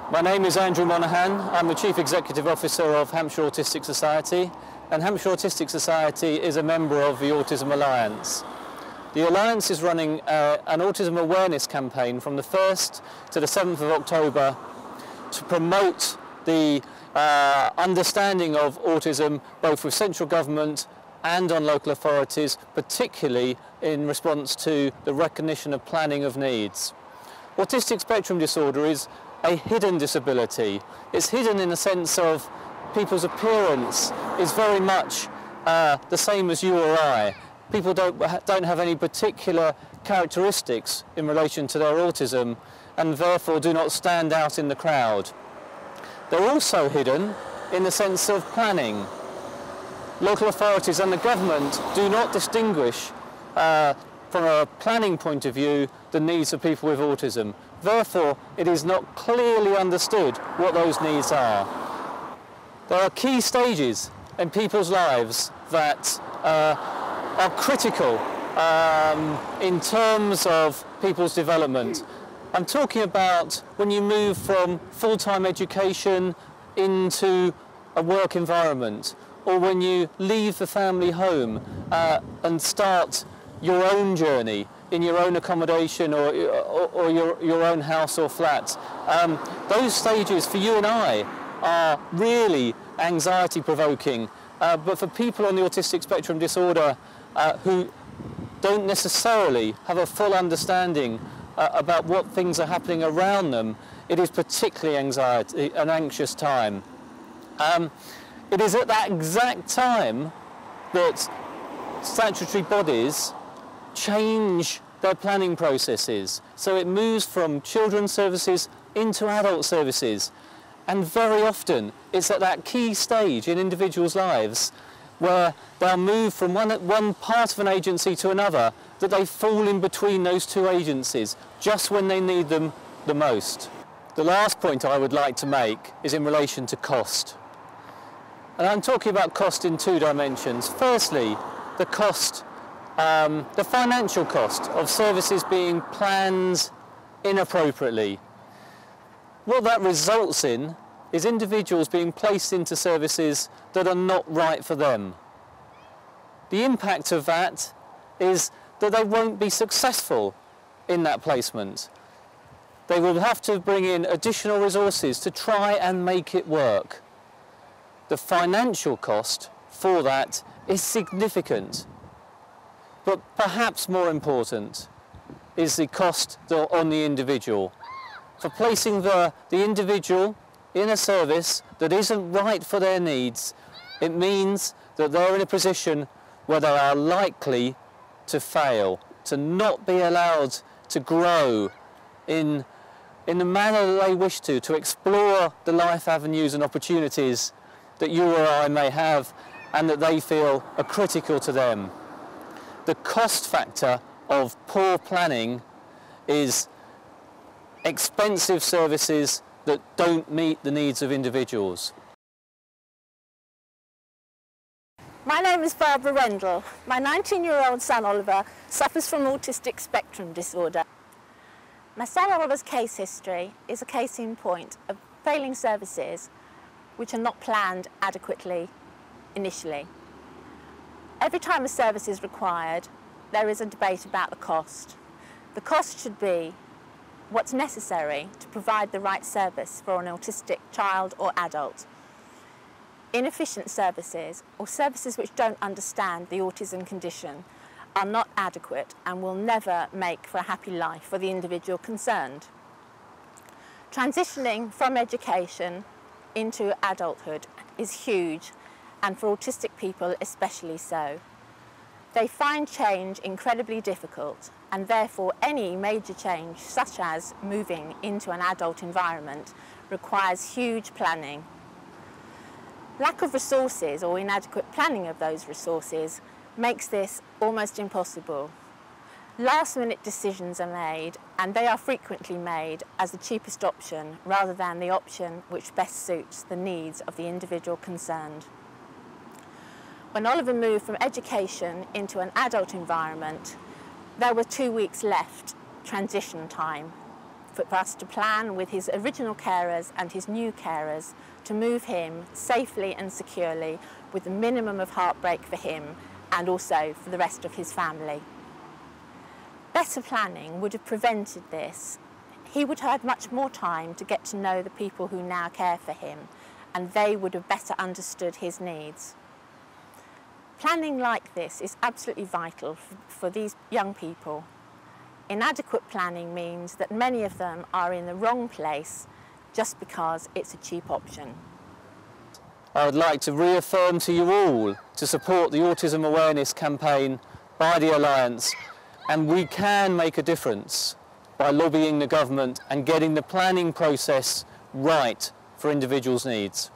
My name is Andrew Monaghan. I'm the Chief Executive Officer of Hampshire Autistic Society, and Hampshire Autistic Society is a member of the Autism Alliance. The Alliance is running an autism awareness campaign from the 1st to the 7th of October to promote the understanding of autism both with central government and on local authorities, particularly in response to the recognition of planning of needs. Autistic spectrum disorder is a hidden disability. It's hidden in the sense of people's appearance is very much the same as you or I. People don't have any particular characteristics in relation to their autism and therefore do not stand out in the crowd. They're also hidden in the sense of planning. Local authorities and the government do not distinguish from a planning point of view the needs of people with autism. Therefore, it is not clearly understood what those needs are. There are key stages in people's lives that are critical in terms of people's development. I'm talking about when you move from full-time education into a work environment, or when you leave the family home and start your own journey in your own accommodation or your own house or flat. Those stages for you and I are really anxiety-provoking, but for people on the autistic spectrum disorder who don't necessarily have a full understanding about what things are happening around them, it is particularly an anxious time. It is at that exact time that statutory bodies change their planning processes. So it moves from children's services into adult services. And very often it's at that key stage in individuals' lives where they'll move from one part of an agency to another that they fall in between those two agencies just when they need them the most. The last point I would like to make is in relation to cost. And I'm talking about cost in two dimensions. Firstly, the cost, the financial cost of services being planned inappropriately. What that results in is individuals being placed into services that are not right for them. The impact of that is that they won't be successful in that placement. They will have to bring in additional resources to try and make it work. The financial cost for that is significant. But perhaps more important is the cost on the individual. For placing the individual in a service that isn't right for their needs, it means that they're in a position where they are likely to fail, to not be allowed to grow in the manner that they wish to explore the life avenues and opportunities that you or I may have and that they feel are critical to them. The cost factor of poor planning is expensive services that don't meet the needs of individuals. My name is Barbara Rendell. My 19-year-old son Oliver suffers from autistic spectrum disorder. My son Oliver's case history is a case in point of failing services which are not planned adequately initially. Every time a service is required, there is a debate about the cost. The cost should be what's necessary to provide the right service for an autistic child or adult. Inefficient services, or services which don't understand the autism condition, are not adequate and will never make for a happy life for the individual concerned. Transitioning from education into adulthood is huge, and for autistic people especially so. They find change incredibly difficult, and therefore any major change, such as moving into an adult environment, requires huge planning. Lack of resources or inadequate planning of those resources makes this almost impossible. Last-minute decisions are made, and they are frequently made as the cheapest option rather than the option which best suits the needs of the individual concerned. When Oliver moved from education into an adult environment, there were 2 weeks left transition time for us to plan with his original carers and his new carers to move him safely and securely with the minimum of heartbreak for him and also for the rest of his family. Better planning would have prevented this. He would have had much more time to get to know the people who now care for him, and they would have better understood his needs. Planning like this is absolutely vital for these young people. Inadequate planning means that many of them are in the wrong place just because it's a cheap option. I would like to reaffirm to you all to support the Autism Awareness campaign by the Alliance, and we can make a difference by lobbying the government and getting the planning process right for individuals' needs.